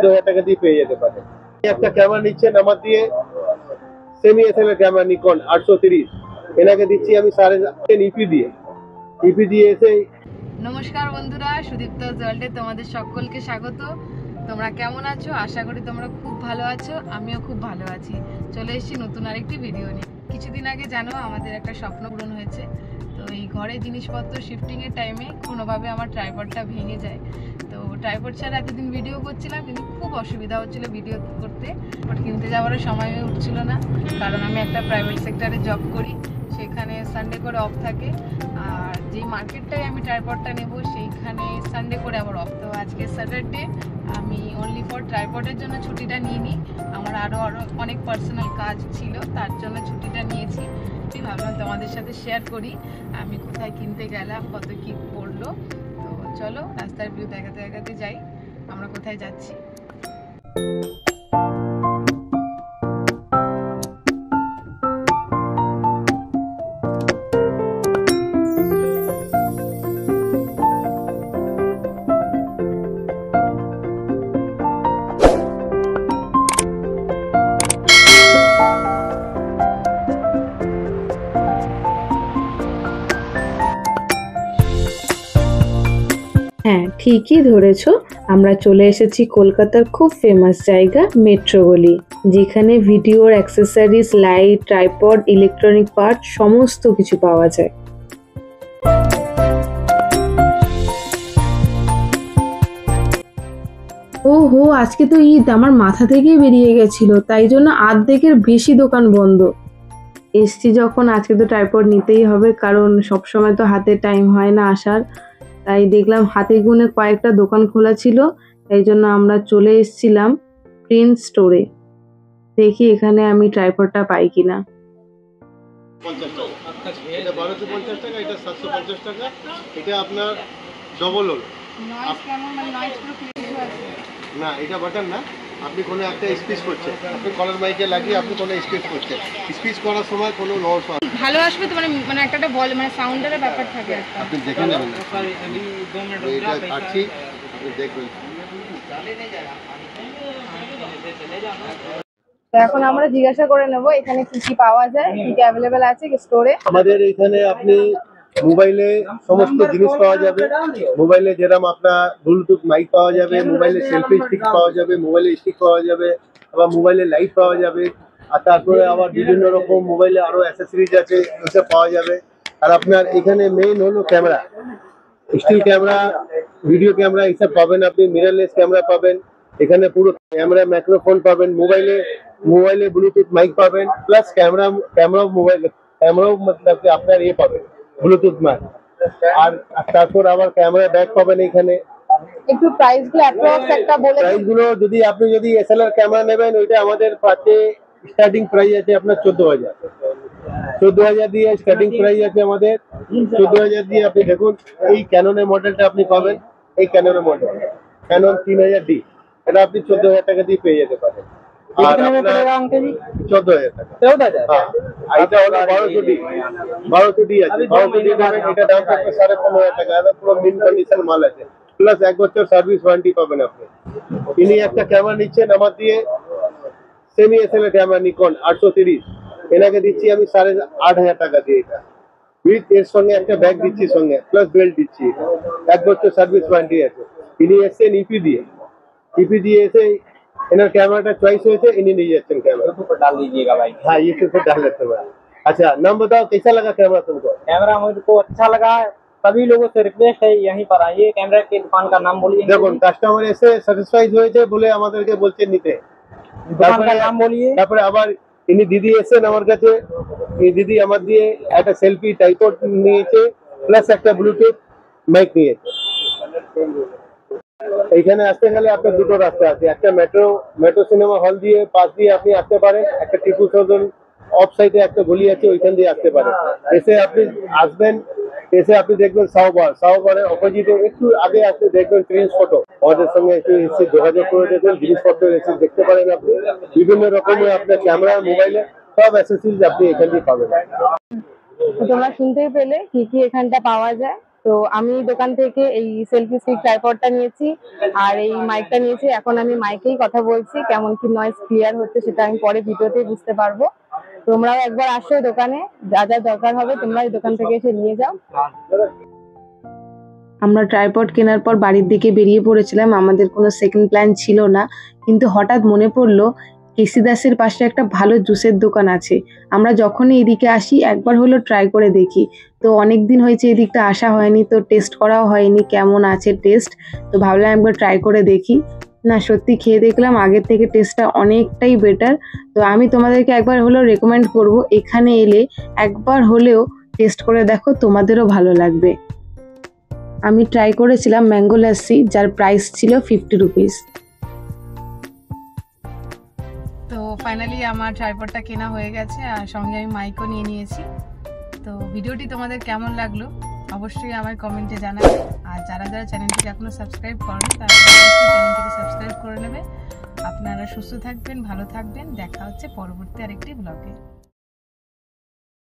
14,000 টাকা দিয়ে পেয়ে যেতে পারেন। একটা ক্যামেরা নিচ্ছেন আমার দিয়ে, সেমি এসএলআর ক্যামেরা নিকন 830, এনাকে দিচ্ছি আমি 8.5 ইপি দিয়ে এসে। নমস্কার বন্ধুরা, সুদীপ্ত ওয়ার্ল্ডে তোমাদের সকলকে স্বাগত। তোমরা কেমন আছো? আশা করি তোমরা খুব ভালো আছো, আমিও খুব ভালো আছি। চলে এসেছি নতুন আরেকটি ভিডিও নিয়ে। কিছুদিন আগে জানো আমাদের একটা স্বপ্ন পূরণ হয়েছে। তো এই ঘরে জিনিসপত্র শিফটিংয়ের টাইমে কোনোভাবে আমার ট্রাইপডটা ভেঙে যায়। তো ট্রাইপড ছাড়া এতদিন ভিডিও করছিলাম, কিন্তু খুব অসুবিধা হচ্ছিলো ভিডিও করতে। বাট কিনতে যাওয়ারও সময় হয়ে উঠছিল না, কারণ আমি একটা প্রাইভেট সেক্টরে জব করি, সেখানে সানডে করে অফ থাকে। আর যেই মার্কেটটায় আমি ট্রাইপডটা নেব সেইখানে সানডে করে আবার অফ। তো আজকে স্যাটারডে, আমি অনলি ফর ট্রাইপডের জন্য ছুটিটা নিইনি, আমার আরও অনেক পার্সোনাল কাজ ছিল, তার জন্য ছুটিটা নিয়েছি। আমি ভাবলাম তোমাদের সাথে শেয়ার করি আমি কোথায় কিনতে গেলাম, কত কী পড়লো। তো চলো রাস্তার ভিউ দেখাতে দেখাতে যাই আমরা কোথায় যাচ্ছি। হ্যাঁ, ঠিকই ধরেছ, আমরা চলে এসেছি কলকাতার খুব ফেমাস জায়গা মেট্রো গলি, যেখানে ভিডিওর accessories, light, tripod, electronic part সমস্ত কিছু পাওয়া যায়। ওহো, আজকে তো ঈদ, আমার মাথা থেকেই বেরিয়ে গেছিল, তাই জন্য অর্ধেকের বেশি দোকান বন্ধ। এসছি যখন, আজকে তো ট্রাইপড নিতেই হবে, কারণ সবসময় তো হাতে টাইম হয় না আসার। তাই দেখলাম হাতে গুনে কয়েকটা দোকান খোলা ছিল, তাই জন্য আমরা চলে এসেছিলাম প্রিন্স স্টোরে। দেখি এখানে আমি ট্রাইপডটা পাই কিনা। 1250 টাকা, এটা 750 টাকা, এটা আপনার ডবল হল না, এটা বাটন না, আপনি কোনো একটা স্পিচ করছেন, আপনি কলার মাইকে লাগিয়ে আপনি কোনো স্পিচ করছেন, স্পিচ করার সময় কোনো লস হয় ভালো আসবে তো, মানে একটা বল, মানে সাউন্ডের ব্যাপার থাকে একটা, আপনি দেখে নেবেন। এটা কাটছি, দেখবেন। এখন আমরা জিজ্ঞাসা করে নেব এখানে কি কি পাওয়া যায়, কি কি অ্যাভেলেবেল আছে স্টোরে। আমাদের এখানে আপনি মোবাইলে সমস্ত জিনিস পাওয়া যাবে। মোবাইলে যেরকম আপনার ব্লুটুথ মাইক পাওয়া যাবে, মোবাইলে সেলফি স্টিক পাওয়া যাবে, মোবাইলে স্টিক পাওয়া যাবে, আবার মোবাইলে লাইট পাওয়া যাবে, আর তারপরে আবার বিভিন্ন রকম মোবাইলে আরো অ্যাক্সেসরিজ আছে, ওইসব পাওয়া যাবে। আর আপনার এখানে মেইন হলো camera, still camera, video camera, এইসব পাবেন আপনি। মিররলেস ক্যামেরা পাবেন এখানে, পুরো ক্যামেরা মাইক্রোফোন পাবেন, মোবাইলে ব্লুটুথ মাইক পাবেন, প্লাস ক্যামেরাও মতলব আপনার ইয়ে পাবেন ব্লুটুথ মাইক। আর তারপর আবার ক্যামেরা ব্যাগ পাবেন এখানে। একটু প্রাইস গুলো অ্যাপ্রক্স একটা বলে। প্রাইস গুলো যদি আপনি এসএলআর ক্যামেরা নেবেন, ওইটা আমাদের পাশে স্টার্টিং প্রাইস আছে আপনার 14,000 দিয়ে স্টার্টিং প্রাইস আছে আমাদের। 14,000 দিয়ে আপনি দেখুন, এই ক্যাননের মডেলটা আপনি পাবেন, এই ক্যাননের মডেল ক্যানন 3000D, এটা আপনি 14,000 টাকা দিয়ে পেয়ে যেতে পারেন। আর আপনার 14,000 টাকা। হ্যাঁ, এটা হলো 1200D আছে, 1200D নেবেন, এটা দাম থাকবে 15,500 টাকা। এটা পুরো মিন কন্ডিশন মাল আছে, প্লাস 1 বছর সার্ভিস ওয়ারেন্টি পাবেন আপনি। ইনি একটা ক্যামেরা নিচ্ছেন আমার দিয়ে, সেমি এসএলআর ক্যামেরা নিকন 830, এনাকে দিচ্ছি আমি 8,500 টাকা দিয়ে। এটা উইথ এর সঙ্গে একটা ব্যাগ দিচ্ছি সঙ্গে, প্লাস বেল্ট দিচ্ছি, 1 বছর সার্ভিস ওয়ারেন্টি আছে। ইনি এসছেন ইপি দিয়ে এসে এনার ক্যামেরাটা चॉइस হয়েছে, ইনি নিয়ে যাচ্ছেন कैमरा। तो डाल दीजिएगा भाई। हाँ, ये तो डाल लेते हैं। अच्छा, नाम बताओ, कैसा लगा कैमरा तुमको? कैमरा मुझको अच्छा लगा, सभी लोगों से रिक्वेस्ट है यहीं पर आइए। कैमरा की दुकान का नाम बोलिए। देखो, কাস্টমার এসে স্যাটিসফাইড হয়েছে বলে আমাদেরকে বলছে নিতে। दुकान का नाम बोलिए। তারপরে আবার ইনি দিদি এসেছেন আমার কাছে, এই দিদি আমার দিয়ে একটা সেলফি ট্রাইপড নিয়েছে, প্লাস একটা ব্লুটুথ মাইক নিয়েছে। এইখানে আসতে গেলে আপনার দুটো রাস্তা আছে, একটা মেট্রো সিনেমা হল দিয়ে পাশ দিয়ে আপনি আসতে পারেন, একটা টিপু সুলতান অফ সাইডে একটা গলি আছে, ওইখান দিয়ে আসতে পারেন। এসে আপনি আসবেন, এসে আপনি দেখবেন সাউবারের অপোজিটে একটু আগে আসতে দেখবেন ট্রেন্স ফটো, আমাদের সঙ্গে একটু এসে যোগাযোগ করে দেখবেন, জিনিসপত্র এসে দেখতে পারেন আপনি। বিভিন্ন রকমের আপনার ক্যামেরা, মোবাইলে সব অ্যাক্সেসরিজ আপনি এখান দিয়ে পাবেন। তোমরা শুনতেই পেলে কি কি এখানটা পাওয়া যায়। তো আমি দোকান থেকে এই সেলফি স্টিক ট্রাইপডটা নিয়েছি আর এই মাইকটা নিয়েছি। এখন আমি মাইকেই কথা বলছি, কেমন কি নয়েজ ক্লিয়ার হচ্ছে সেটা আমি পরে ভিডিওতে বুঝতে পারবো। তোমরাও একবার আসো দোকানে, যা যা দরকার হবে তোমরা এই দোকান থেকে এসে নিয়ে যাও। আমরা ট্রাইপড কেনার পর বাড়ির দিকে বেরিয়ে পড়েছিলাম, আমাদের কোনো সেকেন্ড প্ল্যান ছিল না, কিন্তু হঠাৎ মনে পড়লো কেসি দাসের পাশে একটা ভালো জুসের দোকান আছে। আমরা যখনই এদিকে আসি একবার হলো ট্রাই করে দেখি। তো অনেক দিন হয়েছে এদিকটা আসা হয়নি, তো টেস্ট করাও হয়নি কেমন আছে টেস্ট। তো ভাবলাম একবার ট্রাই করে দেখি। না সত্যি খেয়ে দেখলাম আগের থেকে টেস্টটা অনেকটাই বেটার। তো আমি তোমাদেরকে একবার হলেও রেকমেন্ড করব, এখানে এলে একবার হলেও টেস্ট করে দেখো, তোমাদেরও ভালো লাগবে। আমি ট্রাই করেছিলাম ম্যাঙ্গো লাসি, যার প্রাইস ছিল 50 রুপিস। তো ফাইনালি আমার ট্রাইপডটা কেনা হয়ে গেছে আর সঙ্গে আমি মাইকও নিয়ে নিয়েছি। তো ভিডিওটি তোমাদের কেমন লাগলো অবশ্যই আমার কমেন্টে জানাবে। আর যারা যারা চ্যানেলটিকে এখনো সাবস্ক্রাইব করেনি তারা অবশ্যই চ্যানেলটিকে সাবস্ক্রাইব করে নেবে। আপনারা সুস্থ থাকবেন, ভালো থাকবেন, দেখা হচ্ছে পরবর্তী আরেকটি ব্লগে।